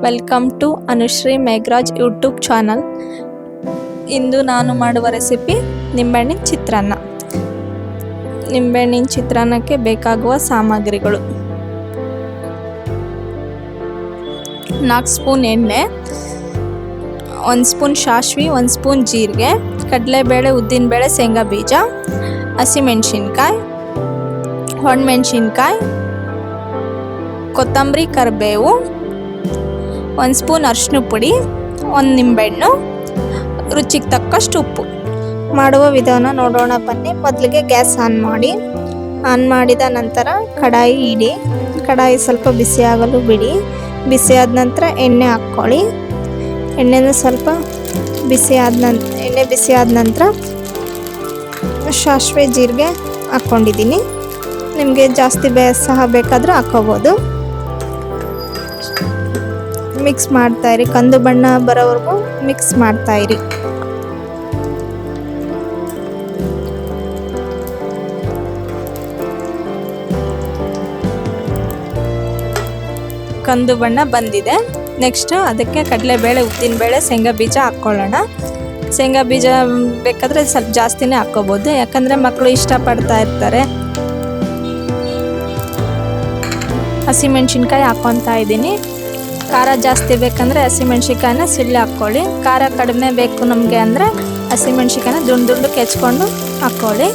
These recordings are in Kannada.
Welcome to Anushree Megharaj YouTube channel. ಇಂದು ನಾನು ಮಾಡುವ ರೆಸಿಪಿ ನಿಂಬೆಹಣ್ಣಿನ ಚಿತ್ರಾನ್ನ. ನಿಂಬೆಹಣ್ಣಿನ ಚಿತ್ರಾನ್ನಕ್ಕೆ ಬೇಕಾಗುವ ಸಾಮಗ್ರಿಗಳು: 4 ಸ್ಪೂನ್ ಎಣ್ಣೆ, 1 ಸ್ಪೂನ್ ಸಾಸಿವೆ, 1 ಸ್ಪೂನ್ ಜೀರಿಗೆ, ಕಡಲೆಬೇಳೆ, ಉದ್ದಿನಬೇಳೆ, ಶೇಂಗಾ ಬೀಜ, ಹಸಿಮೆಣಸಿನ್ಕಾಯಿ, ಒಣಮೆಣಸಿನ್ಕಾಯಿ, ಕೊತ್ತಂಬರಿ, ಕರಿಬೇವು, 1 ಸ್ಪೂನ್ ಅರಿಶಿನ ಪುಡಿ, 1 ನಿಂಬೆಹಣ್ಣು, ರುಚಿಗೆ ತಕ್ಕಷ್ಟು ಉಪ್ಪು. ಮಾಡುವ ವಿಧಾನ ನೋಡೋಣ ಬನ್ನಿ. ಮೊದಲಿಗೆ ಗ್ಯಾಸ್ ಆನ್ ಮಾಡಿದ ನಂತರ ಕಡಾಯಿ ಇಡಿ. ಕಡಾಯಿ ಸ್ವಲ್ಪ ಬಿಸಿಯಾಗಲು ಬಿಡಿ. ಬಿಸಿಯಾದ ನಂತರ ಎಣ್ಣೆ ಹಾಕ್ಕೊಳ್ಳಿ. ಎಣ್ಣೆನ ಸ್ವಲ್ಪ ಬಿಸಿಯಾದ ನಂತರ ಸಾಸಿವೆ ಜೀರಿಗೆ ಹಾಕ್ಕೊಂಡಿದ್ದೀನಿ. ನಿಮಗೆ ಜಾಸ್ತಿ ಸಹ ಬೇಕಾದರೂ ಹಾಕ್ಕೋಬೋದು. ಮಿಕ್ಸ್ ಮಾಡ್ತಾಯಿರಿ, ಕಂದು ಬಣ್ಣ ಬರೋವರೆಗೂ ಮಿಕ್ಸ್ ಮಾಡ್ತಾಯಿರಿ. ಕಂದು ಬಣ್ಣ ಬಂದಿದೆ. ನೆಕ್ಸ್ಟ್ ಅದಕ್ಕೆ ಕಡಲೆಬೇಳೆ, ಉದ್ದಿನಬೇಳೆ, ಶೇಂಗಾ ಬೀಜ ಹಾಕ್ಕೊಳ್ಳೋಣ. ಶೇಂಗಾ ಬೀಜ ಬೇಕಾದರೆ ಸ್ವಲ್ಪ ಜಾಸ್ತಿನೇ ಹಾಕ್ಕೋಬೋದು, ಯಾಕಂದರೆ ಮಕ್ಕಳು ಇಷ್ಟಪಡ್ತಾ ಇರ್ತಾರೆ. ಹಸಿಮೆಣ್ಸಿನ್ಕಾಯಿ ಹಾಕ್ಕೊತಾ ಇದ್ದೀನಿ. ಖಾರ ಜಾಸ್ತಿ ಬೇಕಂದರೆ ಹಸಿಮೆಣ್ಸಿನ್ಕಾಯಿನ ಸಿಳ್ಳಿ ಹಾಕ್ಕೊಳ್ಳಿ. ಖಾರ ಕಡಿಮೆ ಬೇಕು ನಮಗೆ ಅಂದರೆ ಹಸಿಮೆಣ್ಸಿನ್ಕಾಯಿನ ದುಂಡು ಕೆಚ್ಕೊಂಡು ಹಾಕ್ಕೊಳ್ಳಿ.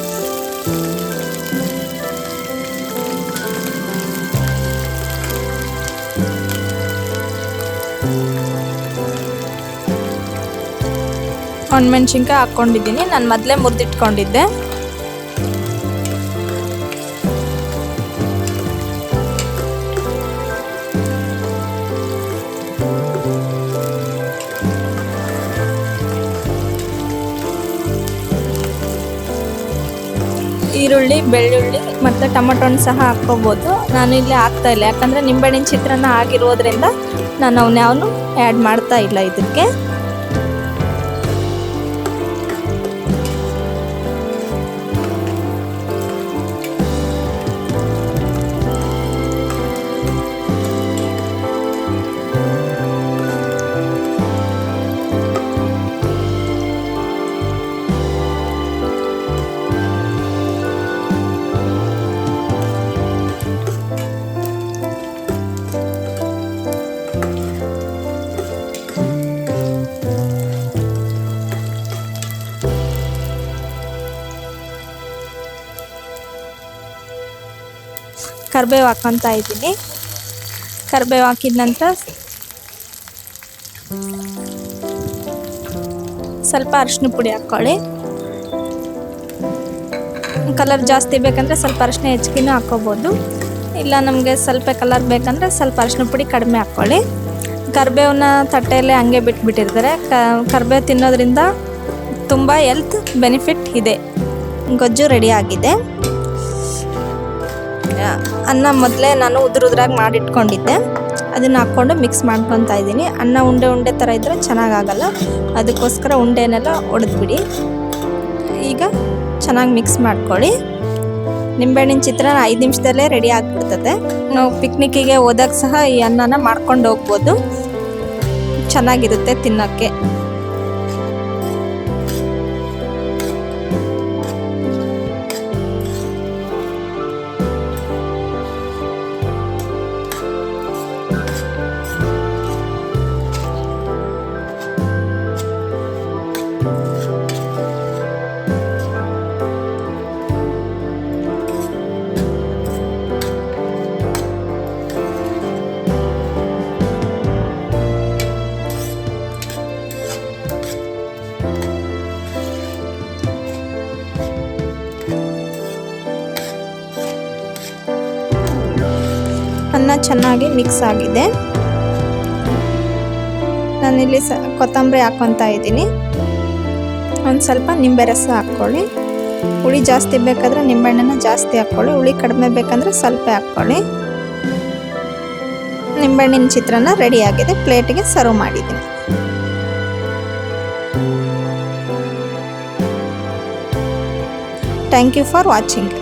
ಒಣಮೆಣ್ಸಿನ್ಕಾಯಿ ಹಾಕ್ಕೊಂಡಿದ್ದೀನಿ. ನಾನು ಮೊದಲೇ ಮುರಿದಿಟ್ಕೊಂಡಿದ್ದೆ. ಈರುಳ್ಳಿ, ಬೆಳ್ಳುಳ್ಳಿ ಮತ್ತು ಟೊಮೊಟೊನ ಸಹ ಹಾಕ್ಕೋಬೋದು. ನಾನು ಇಲ್ಲಿ ಹಾಕ್ತಾ ಇಲ್ಲ, ಯಾಕಂದರೆ ನಿಂಬೆಹಣ್ಣಿನ ಚಿತ್ರಾನ್ನ ಆಗಿರೋದ್ರಿಂದ ನಾನು ಅವನ್ಯಾವನು ಆ್ಯಡ್ ಮಾಡ್ತಾ ಇಲ್ಲ ಇದಕ್ಕೆ. ಕರಿಬೇವು ಹಾಕ್ಕೊತಾ ಇದ್ದೀನಿ. ಕರಿಬೇವು ಹಾಕಿದ ನಂತರ ಸ್ವಲ್ಪ ಅರಿಶಿನ ಪುಡಿ ಹಾಕ್ಕೊಳ್ಳಿ. ಕಲರ್ ಜಾಸ್ತಿ ಬೇಕಂದರೆ ಸ್ವಲ್ಪ ಅರಿಶಿನ ಹೆಚ್ಚಿಗೆನೂ ಹಾಕ್ಕೋಬೋದು. ಇಲ್ಲ ನಮಗೆ ಸ್ವಲ್ಪ ಕಲರ್ ಬೇಕಂದರೆ ಸ್ವಲ್ಪ ಅರಿಶಿನ ಪುಡಿ ಕಡಿಮೆ ಹಾಕ್ಕೊಳ್ಳಿ. ಕರಿಬೇವನ್ನ ತಟ್ಟೆಯಲ್ಲೇ ಹಂಗೆ ಬಿಟ್ಬಿಟ್ಟಿರ್ತಾರೆ. ಕರಿಬೇವು ತಿನ್ನೋದ್ರಿಂದ ತುಂಬ ಹೆಲ್ತ್ ಬೆನಿಫಿಟ್ ಇದೆ. ಗೊಜ್ಜು ರೆಡಿ ಆಗಿದೆ. ಅನ್ನ ಮೊದಲೇ ನಾನು ಉದುರಾಗಿ ಮಾಡಿಟ್ಕೊಂಡಿದ್ದೆ, ಅದನ್ನು ಹಾಕ್ಕೊಂಡು ಮಿಕ್ಸ್ ಮಾಡ್ಕೊತಾ ಇದ್ದೀನಿ. ಅನ್ನ ಉಂಡೆ ಥರ ಇದ್ದರೆ ಚೆನ್ನಾಗಾಗಲ್ಲ, ಅದಕ್ಕೋಸ್ಕರ ಉಂಡೆನೆಲ್ಲ ಒಡೆದ್ಬಿಡಿ. ಈಗ ಚೆನ್ನಾಗಿ ಮಿಕ್ಸ್ ಮಾಡ್ಕೊಳ್ಳಿ. ನಿಂಬೆಹಣ್ಣಿನ ಚಿತ್ರಾನ್ನ 5 ನಿಮಿಷದಲ್ಲೇ ರೆಡಿ ಆಗಿಬಿಡ್ತದೆ. ನಾವು ಪಿಕ್ನಿಕ್ಕಿಗೆ ಹೋದಾಗ ಸಹ ಈ ಅನ್ನನ ಮಾಡ್ಕೊಂಡು ಹೋಗ್ಬೋದು, ಚೆನ್ನಾಗಿರುತ್ತೆ ತಿನ್ನೋಕ್ಕೆ. ಅನ್ನ ಚೆನ್ನಾಗಿ ಮಿಕ್ಸ್ ಆಗಿದೆ. ನಾನಿಲ್ಲಿ ಕೊತ್ತಂಬರಿ ಹಾಕ್ಕೊತಾ ಇದ್ದೀನಿ. ಒಂದು ಸ್ವಲ್ಪ ನಿಂಬೆ ರಸ ಹಾಕ್ಕೊಳ್ಳಿ. ಹುಳಿ ಜಾಸ್ತಿ ಬೇಕಾದರೆ ನಿಂಬೆಹಣ್ಣನ್ನು ಜಾಸ್ತಿ ಹಾಕ್ಕೊಳ್ಳಿ. ಹುಳಿ ಕಡಿಮೆ ಬೇಕಂದರೆ ಸ್ವಲ್ಪ ಹಾಕ್ಕೊಳ್ಳಿ. ನಿಂಬೆಹಣ್ಣಿನ ಚಿತ್ರಾನ್ನ ರೆಡಿಯಾಗಿದೆ. ಪ್ಲೇಟಿಗೆ ಸರ್ವ್ ಮಾಡಿದ್ದೀನಿ. Thank you for watching.